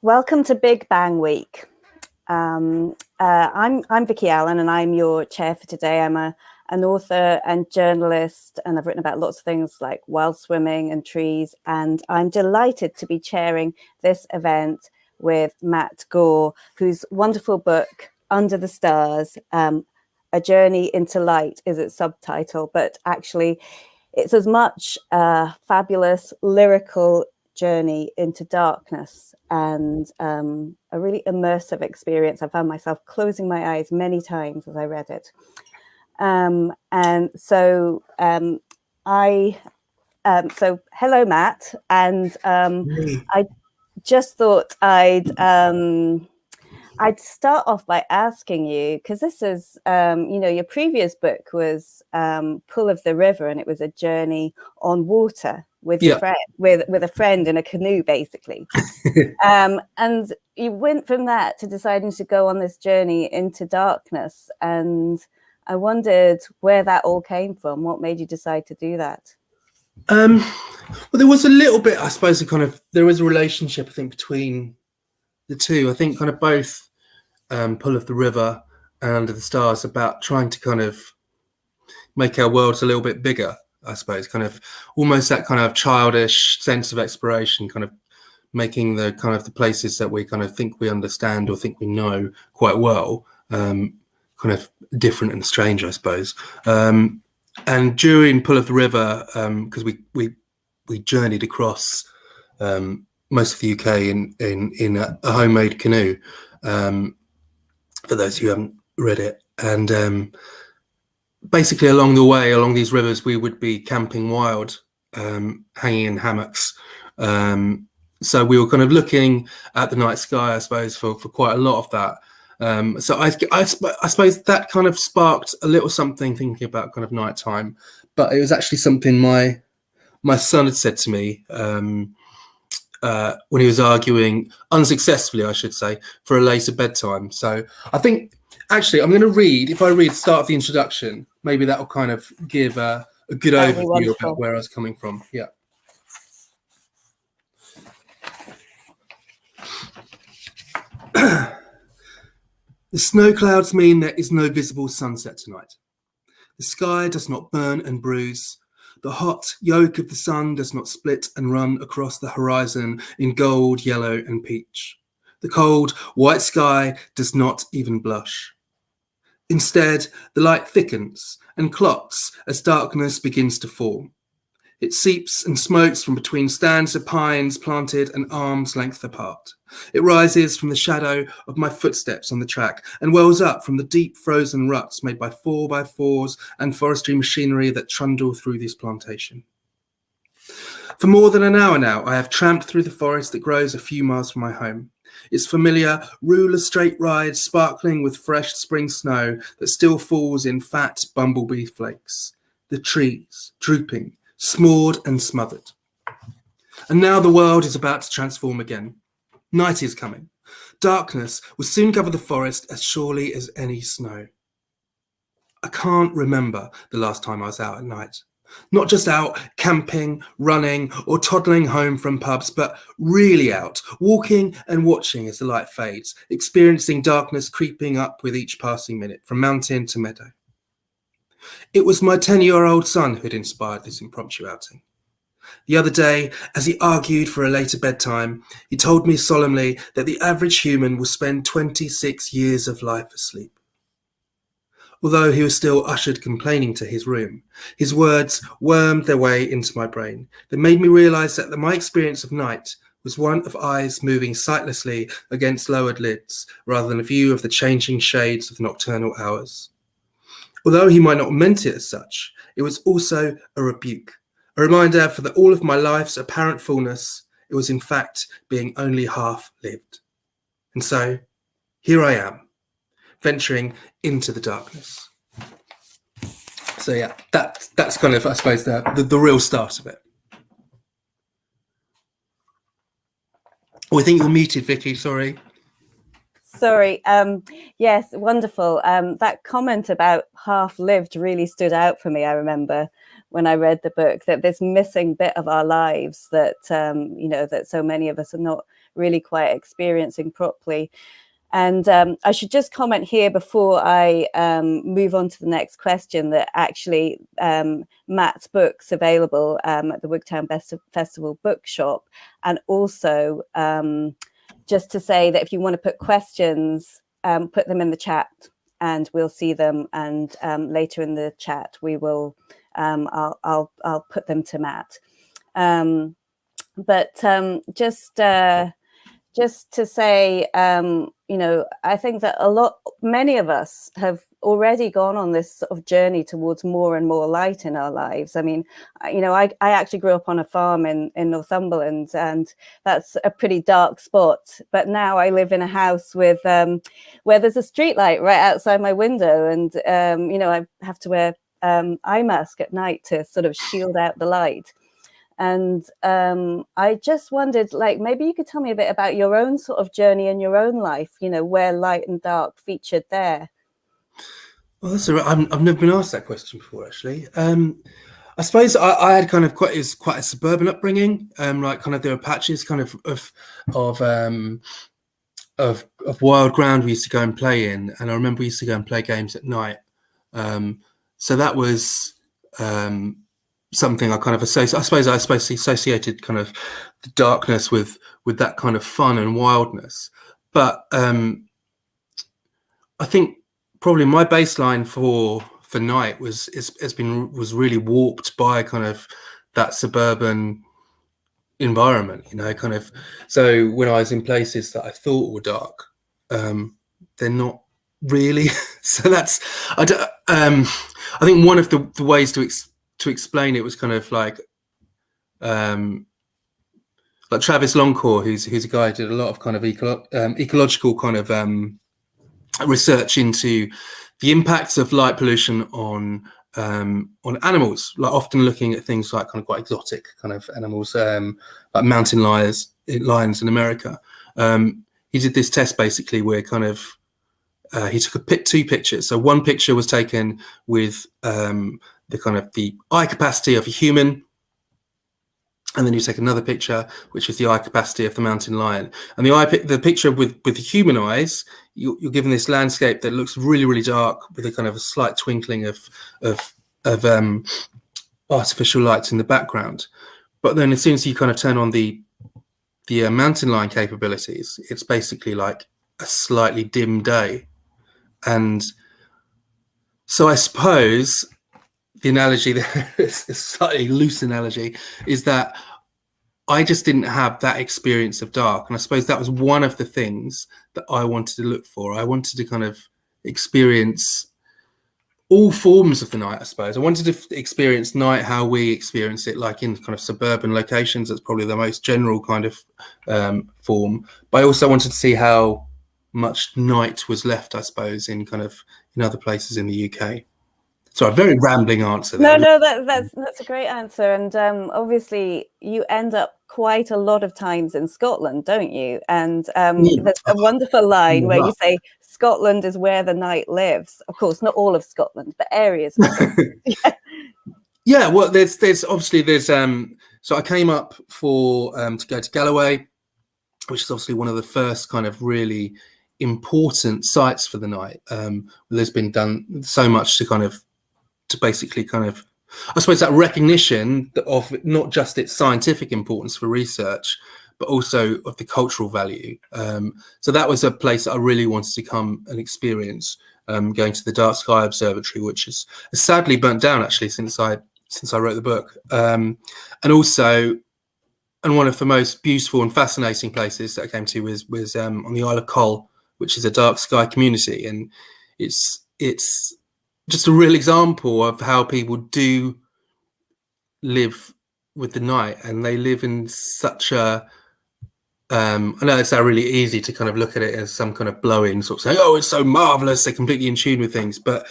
Welcome to Big Bang Week. I'm Vicky Allen, and I'm your chair for today. I'm an author and journalist, and I've written about lots of things like wild swimming and trees. And I'm delighted to be chairing this event with Matt Gore, whose wonderful book, Under the Stars, A Journey into Light is its subtitle, but actually it's as much a fabulous lyrical journey into darkness and a really immersive experience. I found myself closing my eyes many times as I read it. So hello, Matt. And I just thought I'd start off by asking you, because this is, your previous book was Pull of the River, and it was a journey on water with your friend, with a friend in a canoe, basically. And you went from that to deciding to go on this journey into darkness. And I wondered where that all came from. What made you decide to do that? Well, there was a little bit, I suppose, there was a relationship, I think, between the two. I think kind of both Pull of the River and Under the Stars about trying to kind of make our worlds a little bit bigger, I suppose, kind of almost that kind of childish sense of exploration, kind of making the kind of the places that we kind of think we understand or think we know quite well, kind of different and strange, I suppose. And during Pull of the River, because we journeyed across most of the UK in a homemade canoe, for those who haven't read it. And basically along the way, along these rivers, we would be camping wild, hanging in hammocks. So we were kind of looking at the night sky, I suppose, for quite a lot of that. So I suppose that kind of sparked a little something thinking about kind of nighttime. But it was actually something my son had said to me when he was arguing, unsuccessfully, I should say, for a later bedtime. So I think, actually, I'm going to read, if I read the start of the introduction, maybe that will kind of give a good overview about where I was coming from. Yeah. The snow clouds mean there is no visible sunset tonight. The sky does not burn and bruise. The hot yolk of the sun does not split and run across the horizon in gold, yellow, and peach. The cold, white sky does not even blush. Instead, the light thickens and clots as darkness begins to fall. It seeps and smokes from between stands of pines planted an arm's length apart. It rises from the shadow of my footsteps on the track and wells up from the deep frozen ruts made by 4x4s and forestry machinery that trundle through this plantation. For more than an hour now, I have tramped through the forest that grows a few miles from my home. Its familiar ruler straight ride sparkling with fresh spring snow that still falls in fat bumblebee flakes. The trees drooping, smored and smothered. And now the world is about to transform again. Night is coming. Darkness will soon cover the forest as surely as any snow. I can't remember the last time I was out at night. Not just out camping, running, or toddling home from pubs, but really out, walking and watching as the light fades, experiencing darkness creeping up with each passing minute, from mountain to meadow. It was my 10-year-old son who'd inspired this impromptu outing. The other day, as he argued for a later bedtime, he told me solemnly that the average human will spend 26 years of life asleep. Although he was still ushered complaining to his room, his words wormed their way into my brain. They made me realise that my experience of night was one of eyes moving sightlessly against lowered lids, rather than a view of the changing shades of the nocturnal hours. Although he might not have meant it as such, it was also a rebuke, a reminder for all of my life's apparent fullness, it was in fact being only half lived. And so, here I am, venturing into the darkness. So yeah, that's kind of, I suppose, the real start of it. Oh, I think you're muted, Vicky, sorry. Sorry. Yes, wonderful. That comment about half lived really stood out for me, I remember, when I read the book, that this missing bit of our lives that that so many of us are not really quite experiencing properly. And I should just comment here before I move on to the next question that actually Matt's book's available at the Wigtown Festival bookshop. And also just to say that if you want to put questions, put them in the chat and we'll see them. And later in the chat, we will, I'll put them to Matt. Just to say, I think that many of us have already gone on this sort of journey towards more and more light in our lives. I mean, I actually grew up on a farm in Northumberland, and that's a pretty dark spot. But now I live in a house with where there's a street light right outside my window, and I have to wear eye mask at night to sort of shield out the light. And I just wondered, maybe you could tell me a bit about your own sort of journey in your own life, where light and dark featured there. Well, that's all right. I've never been asked that question before, actually. I suppose I had kind of quite a suburban upbringing. There were patches kind of wild ground we used to go and play in, and I remember we used to go and play games at night. So that was something I kind of associated kind of the darkness with that kind of fun and wildness. But I think probably my baseline for night was really warped by kind of that suburban environment, kind of. So when I was in places that I thought were dark, they're not really. So that's I think one of the ways to explain it was kind of like Travis Longcore, who's a guy who did a lot of kind of ecological kind of research into the impacts of light pollution on animals, like often looking at things like kind of quite exotic kind of animals, like mountain lions in America. He did this test basically where kind of he took two pictures. So one picture was taken with the kind of the eye capacity of a human, and then you take another picture which is the eye capacity of the mountain lion. And the picture with the human eyes, you're given this landscape that looks really, really dark with a kind of a slight twinkling of artificial lights in the background. But then as soon as you kind of turn on the mountain lion capabilities, it's basically like a slightly dim day. And so I suppose the analogy there is a slightly loose analogy, is that I just didn't have that experience of dark. And I suppose that was one of the things that I wanted to look for. I wanted to kind of experience all forms of the night, I suppose. I wanted to experience night how we experience it, like in kind of suburban locations. That's probably the most general kind of form. But I also wanted to see how much night was left, I suppose, in other places in the UK. So a very rambling answer there. No, that's a great answer. And obviously you end up quite a lot of times in Scotland, don't you? And there's a wonderful line where you say Scotland is where the night lives. Of course, not all of Scotland, but areas of Scotland. Yeah, well, there's obviously so I came up to go to Galloway, which is obviously one of the first kind of really important sites for the night. There's been done so much to basically kind of, I suppose, that recognition of not just its scientific importance for research, but also of the cultural value. So that was a place that I really wanted to come and experience, going to the Dark Sky Observatory, which is sadly burnt down actually since I wrote the book. And one of the most beautiful and fascinating places that I came to was on the Isle of Coll, which is a dark sky community, and it's just a real example of how people do live with the night, and they live in such a I know it's really easy to kind of look at it as some kind of blow-in, sort of saying, oh, it's so marvelous, they're completely in tune with things, but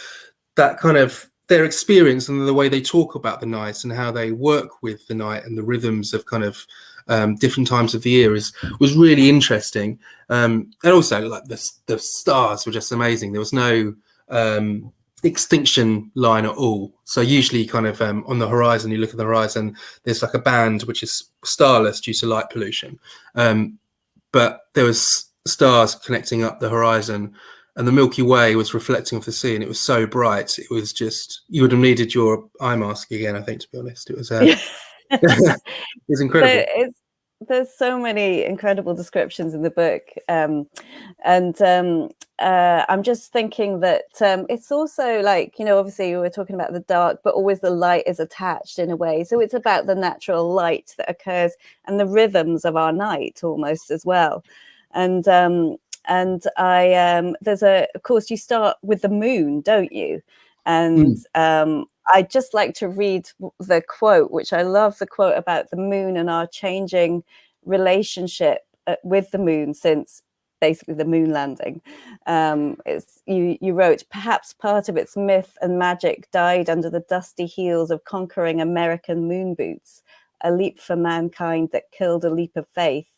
that kind of their experience and the way they talk about the night and how they work with the night and the rhythms of kind of different times of the year was really interesting. And also, like the stars were just amazing. There was no extinction line at all. So usually kind of on the horizon, you look at the horizon, there's like a band which is starless due to light pollution. But there was stars connecting up the horizon, and the Milky Way was reflecting off the sea, and it was so bright. It was just, you would have needed your eye mask again, I think, to be honest. It was it was incredible. There's so many incredible descriptions in the book, and I'm just thinking that it's also like, you know, obviously we were talking about the dark, but always the light is attached in a way. So it's about the natural light that occurs and the rhythms of our night almost as well. And there's of course, you start with the moon, don't you? And I'd just like to read the quote, which I love, the quote about the moon and our changing relationship with the moon since basically the moon landing. You wrote, perhaps part of its myth and magic died under the dusty heels of conquering American moon boots, a leap for mankind that killed a leap of faith.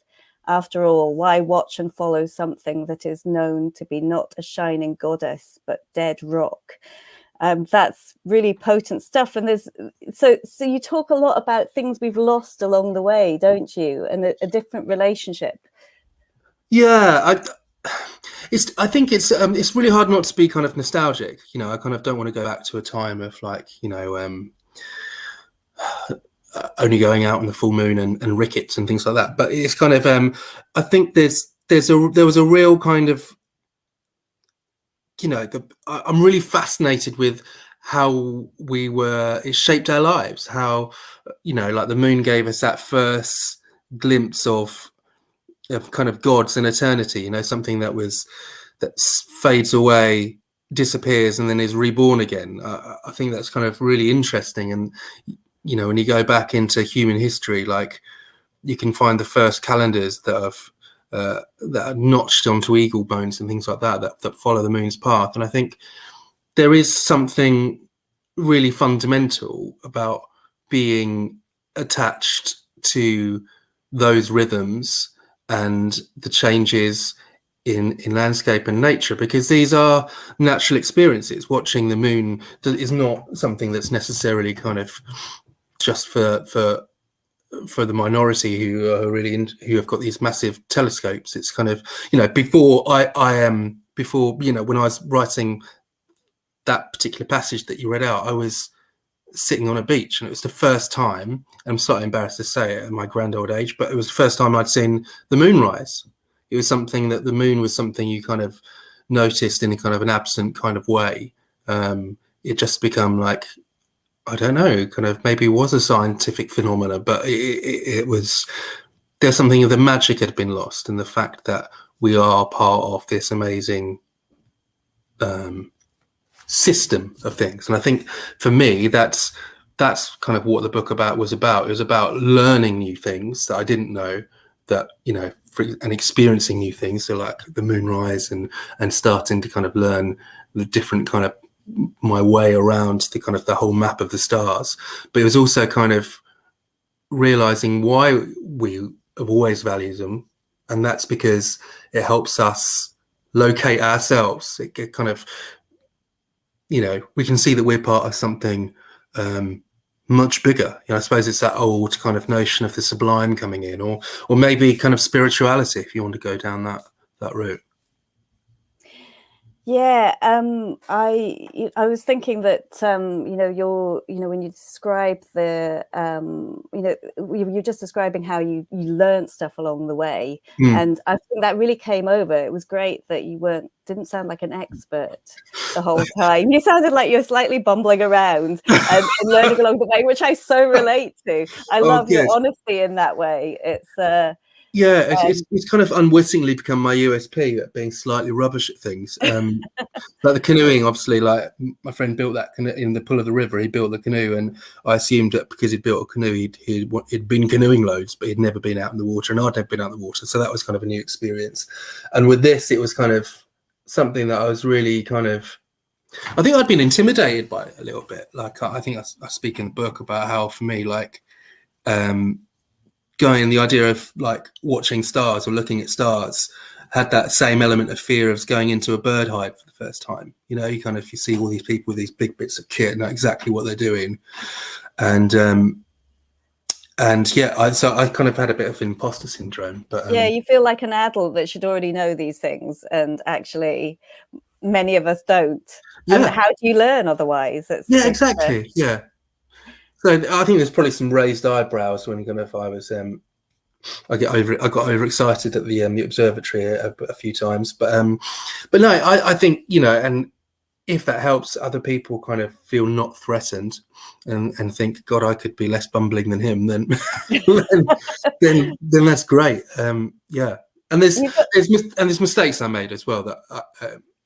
After all, why watch and follow something that is known to be not a shining goddess, but dead rock? That's really potent stuff. And there's so you talk a lot about things we've lost along the way, don't you? And a different relationship. Yeah, I think it's really hard not to be kind of nostalgic. You know, I kind of don't want to go back to a time of like, you know, only going out on the full moon and rickets and things like that. But it's kind of I think there was a real kind of, you know, I'm really fascinated with how it shaped our lives, how, you know, like the moon gave us that first glimpse of kind of gods and eternity, you know, something that fades away, disappears, and then is reborn again. I think that's kind of really interesting. And, you know, when you go back into human history, like you can find the first calendars that are notched onto eagle bones and things like that follow the moon's path. And I think there is something really fundamental about being attached to those rhythms and the changes in landscape and nature, because these are natural experiences. Watching the moon is not something that's necessarily kind of just for the minority who have got these massive telescopes. It's kind of, you know, before you know, when I was writing that particular passage that you read out, I was sitting on a beach, and it was the first time, and I'm slightly embarrassed to say it at my grand old age, but it was the first time I'd seen the moon rise. It was something that the moon was something you kind of noticed in a kind of an absent kind of way. It just become like, I don't know, kind of maybe it was a scientific phenomena, but it was, there's something of the magic had been lost, and the fact that we are part of this amazing system of things. And I think for me, that's kind of what the book was about. It was about learning new things that I didn't know, that, you know, and experiencing new things. So like the moonrise and starting to kind of learn the different kind of my way around the kind of the whole map of the stars. But it was also kind of realizing why we have always valued them, and that's because it helps us locate ourselves. It kind of, you know, we can see that we're part of something much bigger. You know, I suppose it's that old kind of notion of the sublime coming in, or maybe kind of spirituality, if you want to go down that route. Yeah, I was thinking that you know, when you describe the you know, you're just describing how you learned stuff along the way, and I think that really came over. It was great that you didn't sound like an expert the whole time. You sounded like you're slightly bumbling around and learning along the way, which I so relate to. I love your honesty in that way. It's yeah, it's kind of unwittingly become my USP at being slightly rubbish at things. Like the canoeing, obviously, like my friend built that canoe in the pull of the river. He built the canoe, and I assumed that because he'd built a canoe, he'd been canoeing loads, but he'd never been out in the water, and I'd never been out in the water. So that was kind of a new experience. And with this, it was kind of something that I was really kind of, I think I'd been intimidated by it a little bit. Like I think I speak in the book about how for me, like, going the idea of like watching stars or looking at stars had that same element of fear of going into a bird hide for the first time. You know, you see all these people with these big bits of kit, know exactly what they're doing, and yeah, so I kind of had a bit of imposter syndrome. But yeah, you feel like an adult that should already know these things, and actually, many of us don't. Yeah. And how do you learn otherwise? Exactly. Yeah. So I think there's probably some raised eyebrows when if I was I got overexcited at the observatory a few times, but no, I think, you know, and if that helps other people kind of feel not threatened and think, God, I could be less bumbling than him, then then that's great. Yeah, and there's mistakes I made as well that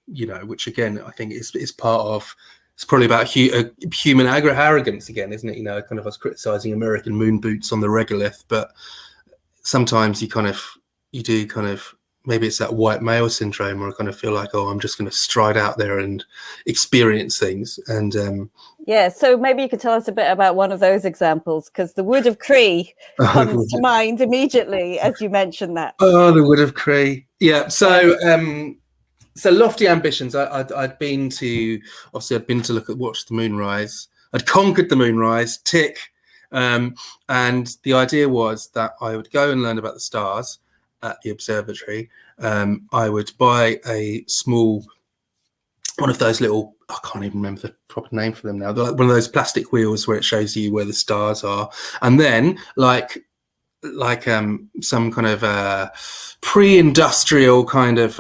you know, which again I think is part of. It's probably about human arrogance again, isn't it? You know, kind of us criticizing American moon boots on the regolith, but sometimes you do maybe it's that white male syndrome, where I kind of feel like, oh, I'm just going to stride out there and experience things. And yeah, so maybe you could tell us a bit about one of those examples, because the Wood of Cree comes to mind immediately as you mentioned that. Oh, the Wood of Cree. Yeah. So lofty ambitions. I'd been to watch the moonrise. I'd conquered the moonrise, tick. And the idea was that I would go and learn about the stars at the observatory. I would buy a small, one of those little, I can't even remember the proper name for them now. They're like one of those plastic wheels where it shows you where the stars are. And then like some kind of pre-industrial kind of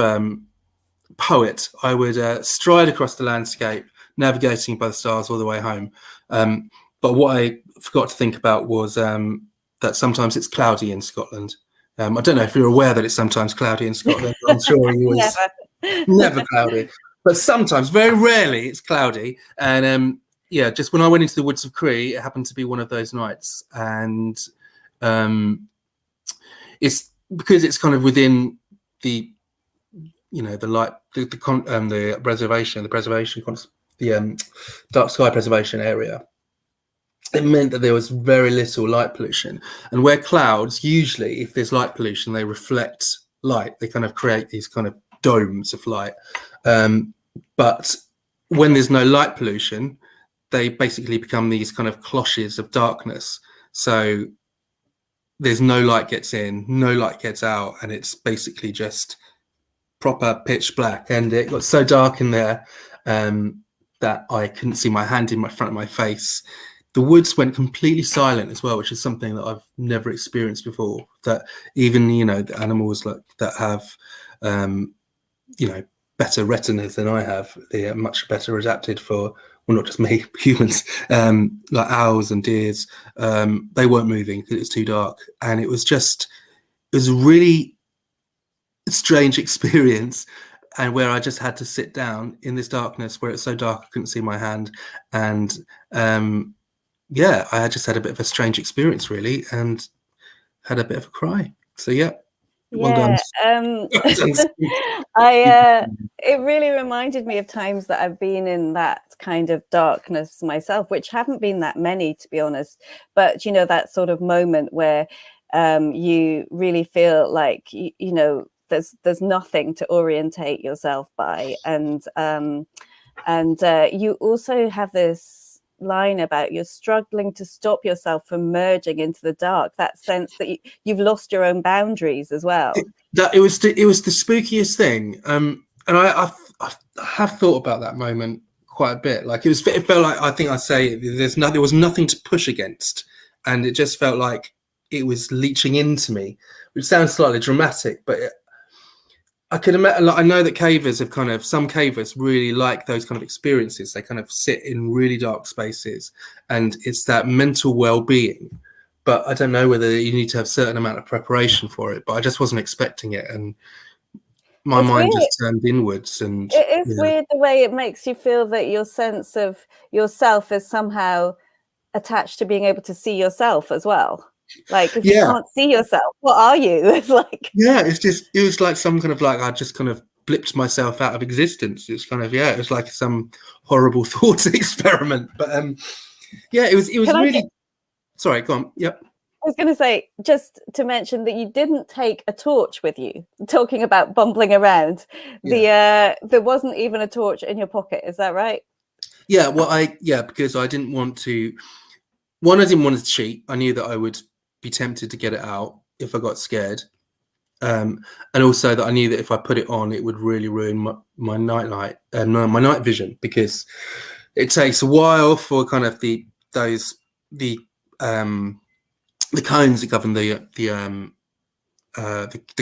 poet, I would stride across the landscape, navigating by the stars all the way home. But what I forgot to think about was that sometimes it's cloudy in Scotland. I don't know if you're aware that it's sometimes cloudy in Scotland. I'm sure you was never cloudy, but sometimes, very rarely, it's cloudy. And yeah, just when I went into the Woods of Cree, it happened to be one of those nights, and it's because it's kind of within the, you know, the light, the reservation, the Dark Sky Preservation area. It meant that there was very little light pollution, and where clouds, usually if there's light pollution, they reflect light. They kind of create these kind of domes of light. But when there's no light pollution, they basically become these kind of cloches of darkness. So there's no light gets in, no light gets out, and it's basically just proper pitch black. And it got so dark in there that I couldn't see my hand in my front of my face. The woods went completely silent as well, which is something that I've never experienced before. That even, you know, the animals like that have, you know, better retinas than I have, they are much better adapted for, well, not just me, humans, like owls and deers. They weren't moving because it was too dark, and it was a really strange experience, and where I just had to sit down in this darkness where it's so dark I couldn't see my hand, and yeah, I just had a bit of a strange experience, really, and had a bit of a cry. So yeah. Yeah, it really reminded me of times that I've been in that kind of darkness myself, which haven't been that many, to be honest. But you know, that sort of moment where you really feel like you know there's nothing to orientate yourself by, and you also have this line about you're struggling to stop yourself from merging into the dark, that sense that you've lost your own boundaries as well. It was the spookiest thing, and I have thought about that moment quite a bit. Like it felt like, I think I say there was nothing to push against, and it just felt like it was leaching into me, which sounds slightly dramatic, but I could imagine, like, I know that some cavers really like those kind of experiences. They kind of sit in really dark spaces, and it's that mental well-being. But I don't know whether you need to have a certain amount of preparation for it. But I just wasn't expecting it, and my mind just turned inwards. And it is weird the way it makes you feel that your sense of yourself is somehow attached to being able to see yourself as well. Like if you can't see yourself, what are you? It's like, yeah, it was like some kind of, like, I just kind of blipped myself out of existence. It's kind of, it was like some horrible thought experiment. But yeah, it was really sorry, go on. Yep. I was going to say, just to mention that you didn't take a torch with you. Talking about bumbling around, there wasn't even a torch in your pocket. Is that right? Yeah, well, because I didn't want to. One, I didn't want to cheat. I knew that I would be tempted to get it out if I got scared, and also that I knew that if I put it on, it would really ruin my nightlight and my night vision, because it takes a while for kind of the cones that govern the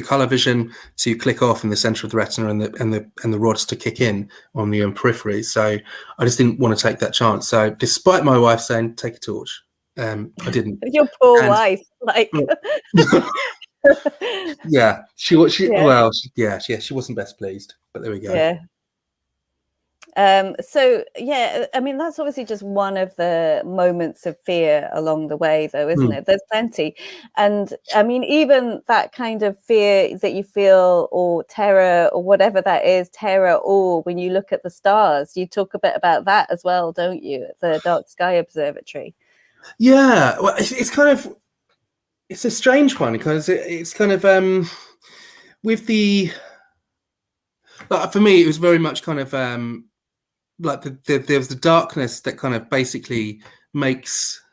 color vision to click off in the center of the retina, and the rods to kick in on the periphery. So I just didn't want to take that chance. So despite my wife saying take a torch, I didn't. Your poor wife, like. Yeah, she wasn't best pleased, but there we go. Yeah. So yeah, I mean, that's obviously just one of the moments of fear along the way, though, isn't it? There's plenty. And I mean, even that kind of fear that you feel, or terror, or whatever that is, terror, or when you look at the stars, you talk a bit about that as well, don't you, at the Dark Sky Observatory? Yeah, well, it's a strange one, because it's kind of with the, like, for me, it was very much kind of like there's the darkness that kind of basically makes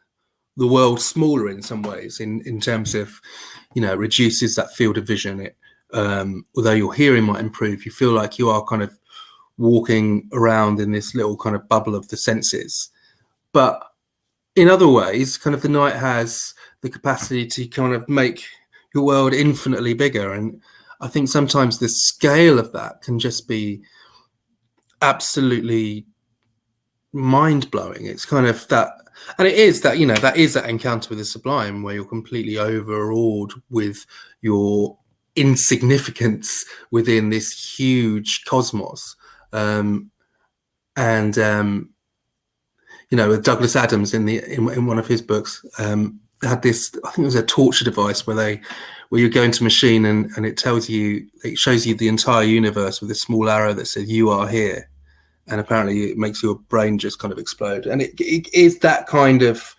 the world smaller in some ways, in terms of, reduces that field of vision. It although your hearing might improve, you feel like you are kind of walking around in this little kind of bubble of the senses. But in other ways, kind of the night has the capacity to kind of make your world infinitely bigger. And I think sometimes the scale of that can just be absolutely mind-blowing. It's kind of that, and it is that, that is that encounter with the sublime, where you're completely overawed with your insignificance within this huge cosmos. With Douglas Adams in one of his books, had this, I think it was a torture device where you go into a machine and it shows you the entire universe with a small arrow that says "you are here," and apparently it makes your brain just kind of explode. And it is that kind of,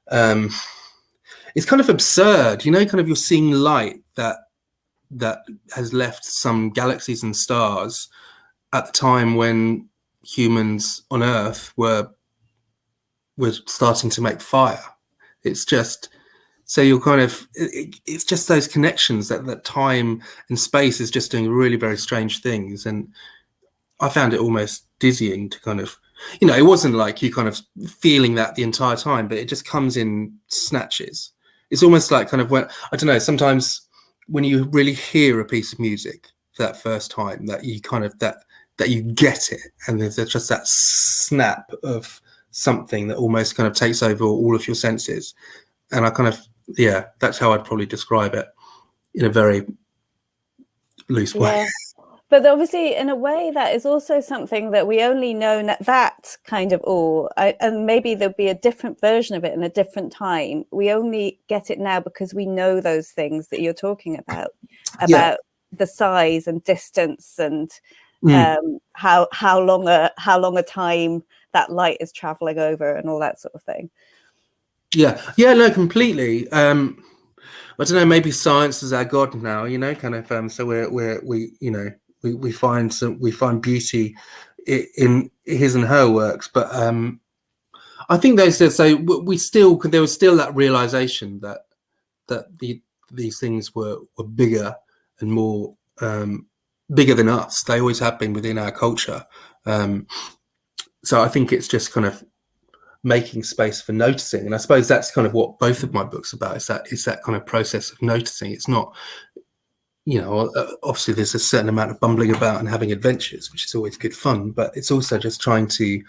it's kind of absurd, kind of, you're seeing light that has left some galaxies and stars at the time when humans on Earth were starting to make fire. It's just, so you're kind of, it's just those connections that time and space is just doing really very strange things. And I found it almost dizzying to kind of, it wasn't like you kind of feeling that the entire time, but it just comes in snatches. It's almost like kind of when, I don't know, sometimes when you really hear a piece of music for that first time, that you kind of, that you get it, and there's just that snap of something that almost kind of takes over all of your senses. And I kind of, that's how I'd probably describe it in a very loose way. But obviously, in a way, that is also something that we only know that kind of awe, and maybe there'll be a different version of it in a different time. We only get it now because we know those things that you're talking about the size and distance, and how long a time that light is traveling over, and all that sort of thing. No, completely. I don't know, maybe science is our god now, kind of, so we find beauty in his and her works. But I think there was still that realization that these things were bigger and more bigger than us. They always have been within our culture. So I think it's just kind of making space for noticing, and I suppose that's kind of what both of my books are about. Is that kind of process of noticing. It's not, obviously there's a certain amount of bumbling about and having adventures, which is always good fun, but it's also just trying to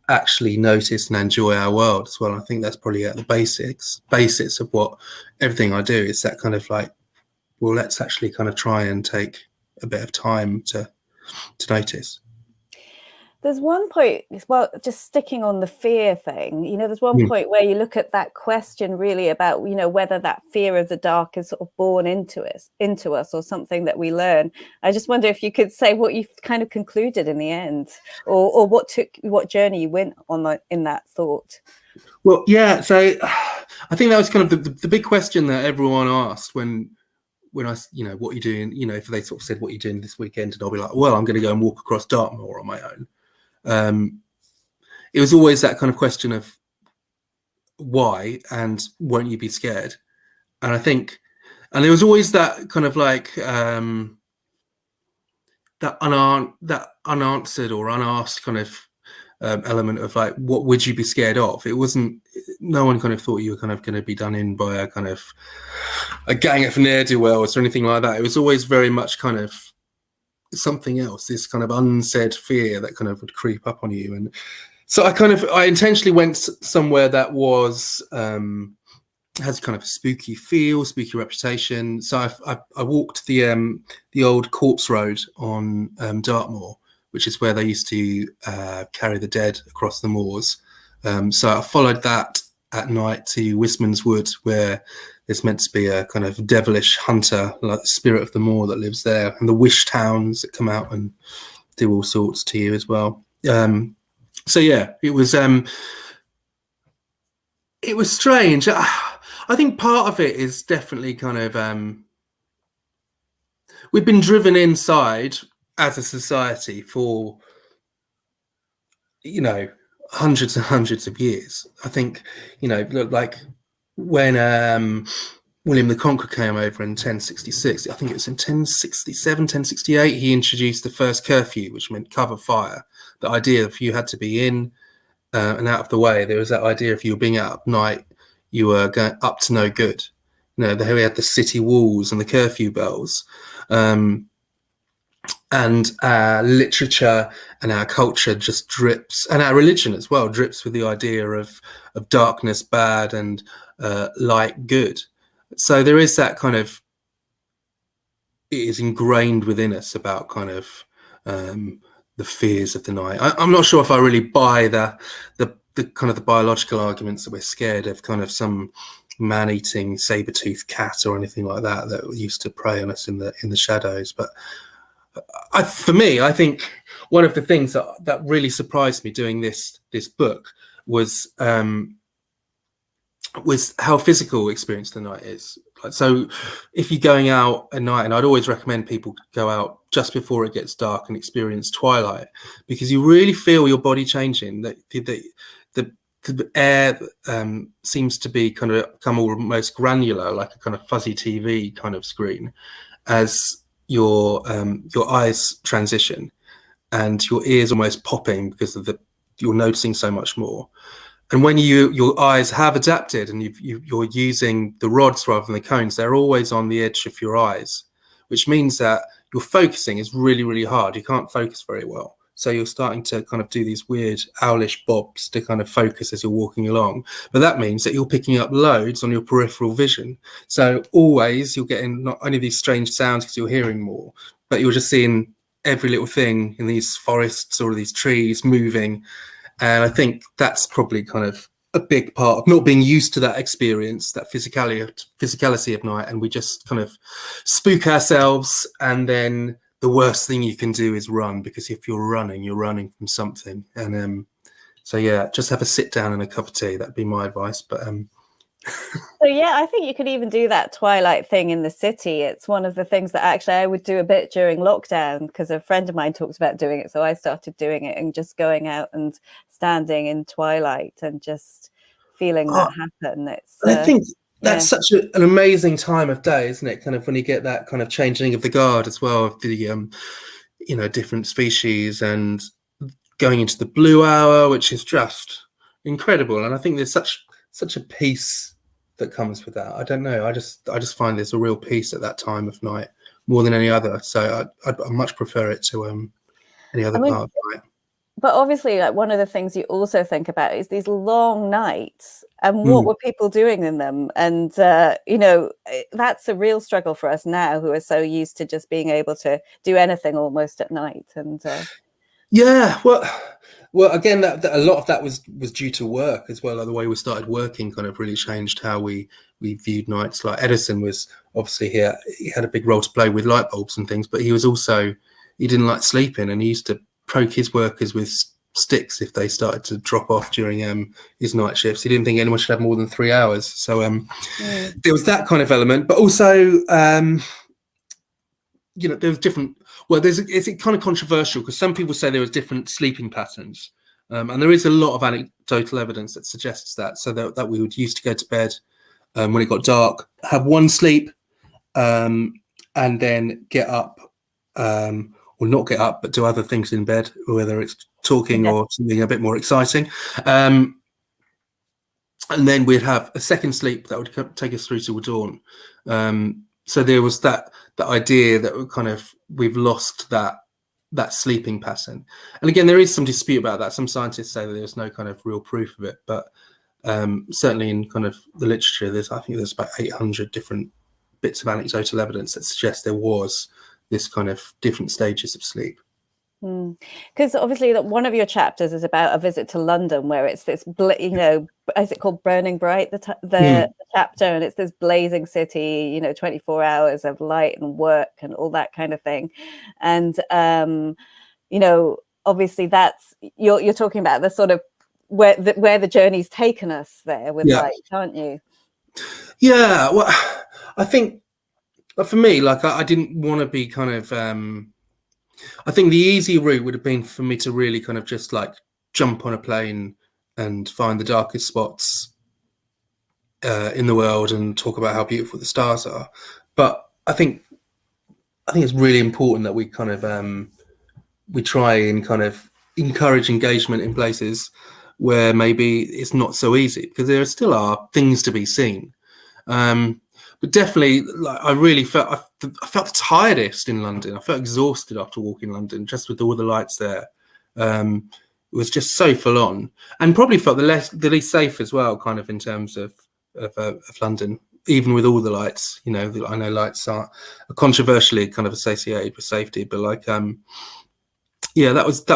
actually notice and enjoy our world as well. I think that's probably at the basics of what everything I do is, that kind of like, well, let's actually kind of try and take a bit of time to notice. There's one point, well, just sticking on the fear thing, there's one point where you look at that question really about, whether that fear of the dark is sort of born into us or something that we learn. I just wonder if you could say what you kind of concluded in the end, or what journey you went on in that thought. Well, yeah. So I think that was kind of the big question that everyone asked when I, what are you doing? If they sort of said, what are you doing this weekend? And I'll be like, well, I'm going to go and walk across Dartmoor on my own. It was always that kind of question of why and won't you be scared? And I think, and there was always that kind of like that unanswered or unasked kind of element of like, what would you be scared of? It wasn't, no one kind of thought you were kind of going to be done in by a gang of ne'er-do-wells or anything like that. It was always very much kind of something else, this kind of unsaid fear that kind of would creep up on you. And so I intentionally went somewhere that was has kind of a spooky feel, spooky reputation. So I walked the old corpse road on Dartmoor, which is where they used to carry the dead across the moors. So I followed that at night to Wisman's Wood, where there's meant to be a kind of devilish hunter, like the spirit of the moor that lives there, and the wish towns that come out and do all sorts to you as well. So yeah, it was strange. I think part of it is definitely kind of we've been driven inside as a society for hundreds and hundreds of years. I think like when William the Conqueror came over in 1066, I think it was in 1067, 1068, he introduced the first curfew, which meant cover fire. The idea if you had to be in and out of the way, there was that idea if you were being out at night, you were going up to no good. We had the city walls and the curfew bells. And our literature and our culture just drips, and our religion as well drips with the idea of darkness bad and light good. So there is that kind of, it is ingrained within us about kind of the fears of the night. I'm not sure if I really buy the kind of the biological arguments that we're scared of kind of some man-eating saber-toothed cat or anything like that used to prey on us in the shadows. But for me, I think one of the things that really surprised me doing this book was how physical experience the night is. So if you're going out at night, and I'd always recommend people go out just before it gets dark and experience twilight, because you really feel your body changing. That the air seems to be kind of become almost granular, like a kind of fuzzy TV kind of screen, as your eyes transition, and your ears almost popping because of you're noticing so much more. And when your eyes have adapted and you're using the rods rather than the cones, they're always on the edge of your eyes, which means that your focusing is really, really hard. You can't focus very well. So you're starting to kind of do these weird owlish bobs to kind of focus as you're walking along. But that means that you're picking up loads on your peripheral vision. So always you're getting not only these strange sounds because you're hearing more, but you're just seeing every little thing in these forests or these trees moving. And I think that's probably kind of a big part of not being used to that experience, that physicality of night. And we just kind of spook ourselves. And then the worst thing you can do is run, because if you're running from something. And so, yeah, just have a sit down and a cup of tea. That'd be my advice. But So yeah, I think you could even do that twilight thing in the city. It's one of the things that actually I would do a bit during lockdown, because a friend of mine talked about doing it. So I started doing it and just going out and standing in twilight and just feeling that happen. I think that's such an amazing time of day, isn't it? Kind of when you get that kind of changing of the guard as well, of the different species, and going into the blue hour, which is just incredible. And I think there's such a peace that comes with that. I don't know. I just find there's a real peace at that time of night more than any other. So I much prefer it to any other part of night. But obviously, like, one of the things you also think about is these long nights and what were people doing in them. And, that's a real struggle for us now, who are so used to just being able to do anything almost at night. And yeah, well, again, that a lot of that was due to work as well. Like the way we started working kind of really changed how we viewed nights. Like Edison was obviously here; he had a big role to play with light bulbs and things, but he didn't like sleeping, and he used to poke his workers with sticks if they started to drop off during his night shifts. He didn't think anyone should have more than 3 hours. So there was that kind of element, but also there was different. Well, it's kind of controversial because some people say there was different sleeping patterns, and there is a lot of anecdotal evidence that suggests that. So that we would used to go to bed when it got dark, have one sleep, and then get up, or not get up, but do other things in bed, whether it's talking or something a bit more exciting. And then we'd have a second sleep that would take us through to dawn. So there was that idea that we've lost that sleeping pattern. And again, there is some dispute about that. Some scientists say that there's no kind of real proof of it, but certainly in kind of the literature, I think there's about 800 different bits of anecdotal evidence that suggest there was this kind of different stages of sleep. Because obviously one of your chapters is about a visit to London, where it's this, is it called Burning Bright, the chapter, and it's this blazing city, 24 hours of light and work and all that kind of thing. And, obviously that's, you're talking about the sort of where the journey's taken us there with light, aren't you? Yeah, well, I think for me, I didn't want to be kind of, I think the easy route would have been for me to really kind of just jump on a plane and find the darkest spots in the world and talk about how beautiful the stars are. But I think it's really important that we kind of we try and kind of encourage engagement in places where maybe it's not so easy, because there still are things to be seen. But definitely, I really felt I felt the tiredest in London. I felt exhausted after walking London, just with all the lights there. It was just so full on, and probably felt the least safe as well, kind of in terms of London, even with all the lights. I know lights are controversially kind of associated with safety, but that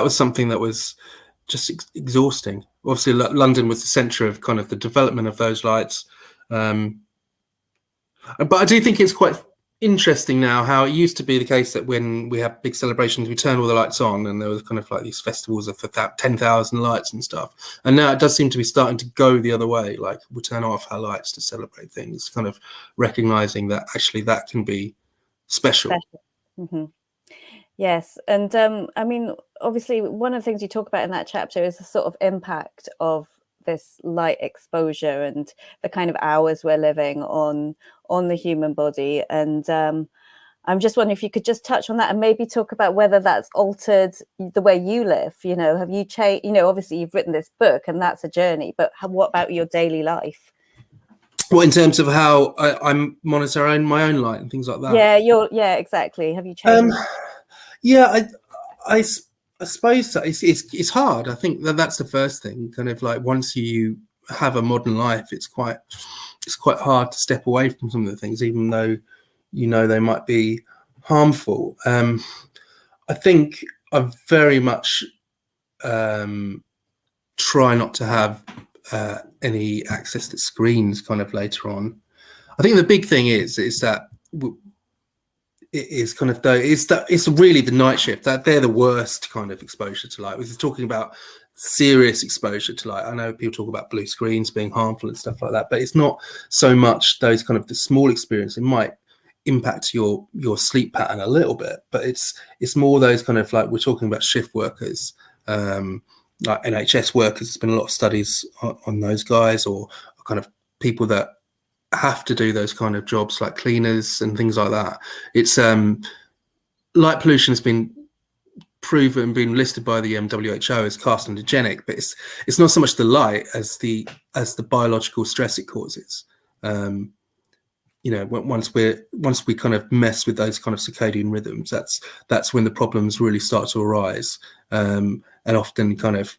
was something that was just exhausting. Obviously, London was the centre of kind of the development of those lights. But I do think it's quite interesting now how it used to be the case that when we have big celebrations, we turn all the lights on, and there was kind of these festivals of 10,000 lights and stuff. And now it does seem to be starting to go the other way. We turn off our lights to celebrate things, kind of recognizing that actually that can be special. Mm-hmm. Yes. And I mean, obviously, one of the things you talk about in that chapter is the sort of impact of this light exposure and the kind of hours we're living on the human body. And I'm just wondering if you could just touch on that and maybe talk about whether that's altered the way you live. Have you changed? Obviously you've written this book and that's a journey, but what about your daily life? Well, in terms of how I monitor my own light and things like that. Yeah, exactly. Have you changed? I suppose so. It's hard. I think that's the first thing. Kind of once you have a modern life, it's quite hard to step away from some of the things, even though they might be harmful. I think I very much try not to have any access to screens kind of later on. I think the big thing is that it is kind of it's really the night shift that they're the worst kind of exposure to light. We're talking about serious exposure to light. I know people talk about blue screens being harmful and stuff like that, but it's not so much those kind of the small experience. It might impact your sleep pattern a little bit, but it's more those kind of we're talking about shift workers, like NHS workers. There's been a lot of studies on those guys, or kind of people that have to do those kind of jobs like cleaners and things like that. It's light pollution has been proven, been listed by the WHO as carcinogenic, but it's not so much the light as the biological stress it causes. Once we kind of mess with those kind of circadian rhythms, that's when the problems really start to arise. And often kind of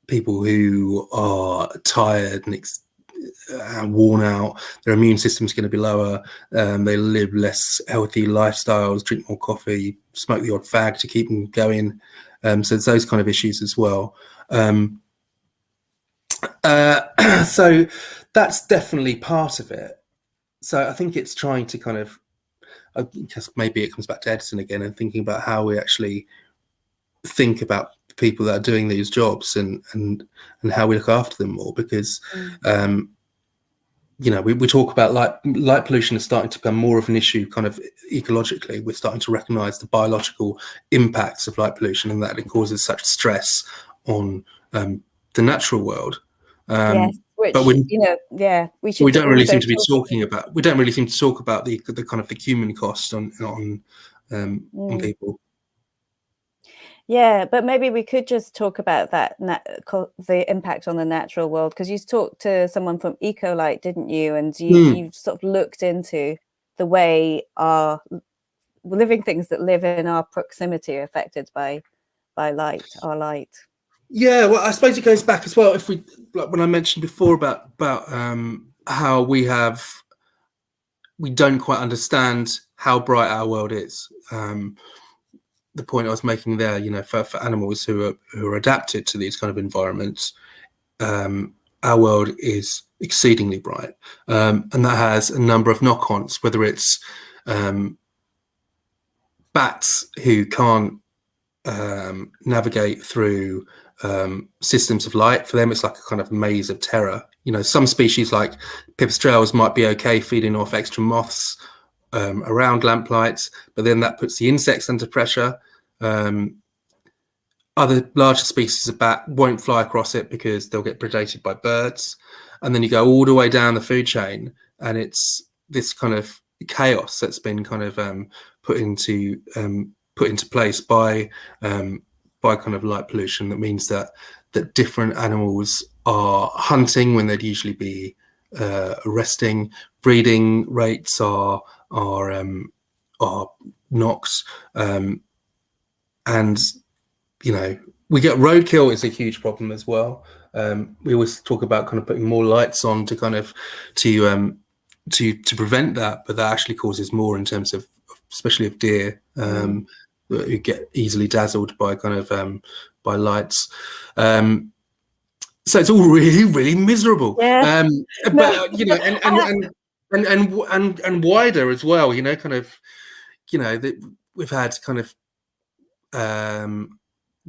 people who are tired and worn out, their immune system's going to be lower, they live less healthy lifestyles, drink more coffee, smoke the odd fag to keep them going. So it's those kind of issues as well. So that's definitely part of it. So I think it's trying to kind of, I guess maybe it comes back to Edison again, and thinking about how we actually think about people that are doing these jobs and how we look after them more, because you know, we talk about light pollution is starting to become more of an issue kind of ecologically. We're starting to recognize the biological impacts of light pollution and that it causes such stress on the natural world. Yes, which, but we, you know, yeah, we should we don't really also seem to be talk talking about. We don't really seem to talk about the kind of the human cost on people. Yeah, but maybe we could just talk about that the impact on the natural world, because you talked to someone from Ecolite, didn't you? And you sort of looked into the way our living things that live in our proximity are affected by light, our light. Yeah, well, I suppose it goes back as well. If we, like when I mentioned before about how we don't quite understand how bright our world is. The point I was making there, you know, for animals who are adapted to these kind of environments, our world is exceedingly bright, and that has a number of knock-ons. Whether it's bats who can't navigate through systems of light, for them it's like a kind of maze of terror. You know, some species like pipistrelles might be okay feeding off extra moths around lamplights, but then that puts the insects under pressure. Other larger species of bat won't fly across it because they'll get predated by birds. And then you go all the way down the food chain, and it's this kind of chaos that's been kind of put into place by kind of light pollution. That means that different animals are hunting when they'd usually be resting. Breeding rates are knocked, and you know, we get roadkill is a huge problem as well. We always talk about kind of putting more lights on to kind of to prevent that, but that actually causes more in terms of, especially of deer, who get easily dazzled by kind of by lights. So it's all really, really miserable. Yeah. But you know, and wider as well. You know, kind of, you know, we've had kind of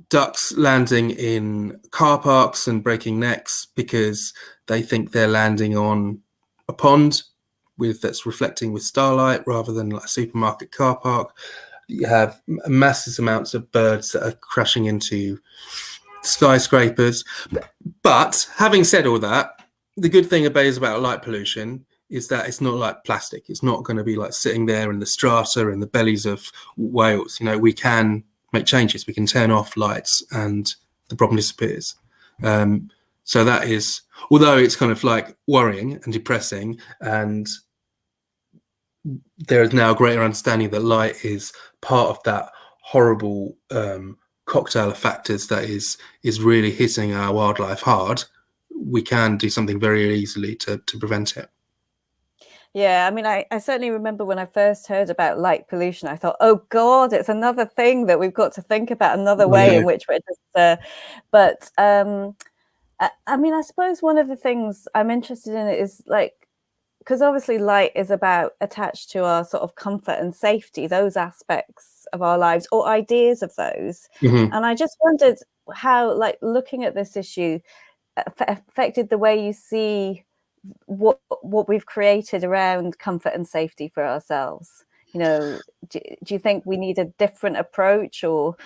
ducks landing in car parks and breaking necks because they think they're landing on a pond that's reflecting with starlight rather than like a supermarket car park. You have massive amounts of birds that are crashing into skyscrapers. But having said all that, the good thing about light pollution is that it's not like plastic. It's not going to be like sitting there in the strata and the bellies of whales. You know, we can make changes. We can turn off lights and the problem disappears. So that is, although it's kind of like worrying and depressing, and there is now a greater understanding that light is part of that horrible cocktail of factors that is really hitting our wildlife hard. We can do something very easily to prevent it. Yeah, I mean, I certainly remember when I first heard about light pollution, I thought, oh God, it's another thing that we've got to think about, another way in which we're just, but I mean, I suppose one of the things I'm interested in is like, because obviously light is about attached to our sort of comfort and safety, those aspects of our lives or ideas of those. Mm-hmm. And I just wondered how, like, looking at this issue affected the way you see what we've created around comfort and safety for ourselves. You know, do you think we need a different approach, or?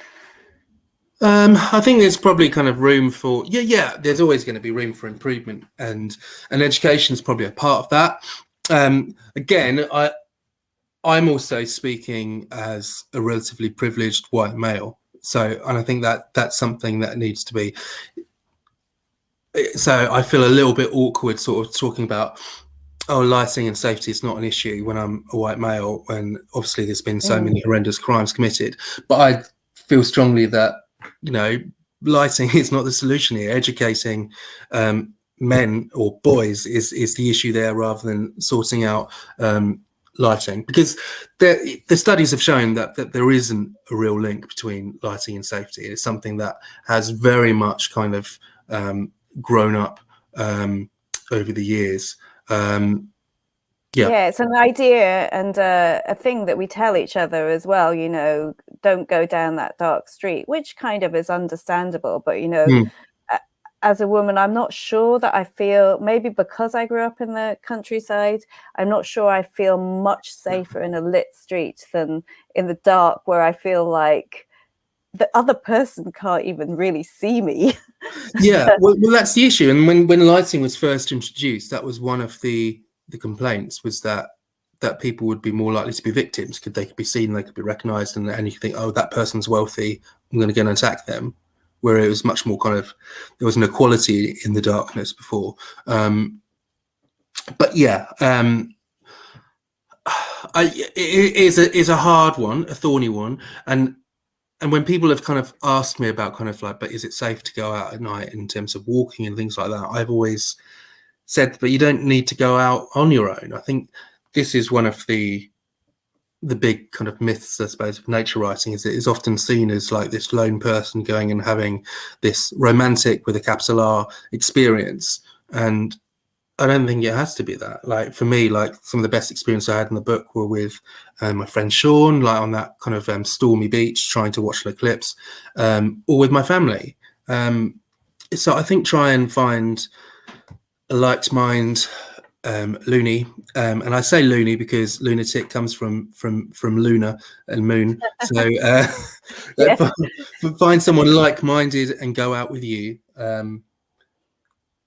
I think there's probably kind of room for there's always going to be room for improvement, and education is probably a part of that. Again, I'm also speaking as a relatively privileged white male, and I think that's something that needs to be. So I feel a little bit awkward sort of talking about, oh, lighting and safety is not an issue when I'm a white male, when obviously there's been so many horrendous crimes committed. But I feel strongly that, you know, lighting is not the solution here. Educating men or boys is the issue there, rather than sorting out lighting, because the studies have shown that there isn't a real link between lighting and safety. It's something that has very much kind of grown up over the years. Yeah, it's an idea and a thing that we tell each other as well, you know, don't go down that dark street, which kind of is understandable. But, you know, Mm. as a woman, I'm not sure that I feel, maybe because I grew up in the countryside, I'm not sure I feel much safer in a lit street than in the dark, where I feel like the other person can't even really see me. Yeah, well, that's the issue. And when lighting was first introduced, that was one of the complaints, was that people would be more likely to be victims because they could be seen, they could be recognised, and you could think, oh, that person's wealthy, I'm going to go and attack them. Where it was much more kind of, there was an equality in the darkness before. But yeah, it is a hard one, a thorny one, and when people have kind of asked me about kind of like, but is it safe to go out at night in terms of walking and things like that, I've always said, but you don't need to go out on your own. I think this is one of the big kind of myths, I suppose, of nature writing, is it is often seen as like this lone person going and having this romantic, with a capital R, experience. And I don't think it has to be that. Like for me, like some of the best experience I had in the book were with my friend Sean, like on that kind of stormy beach trying to watch an eclipse, or with my family. So I think try and find a like mind, loony, and I say loony because lunatic comes from Luna and moon. So Yes. find someone like-minded and go out with you.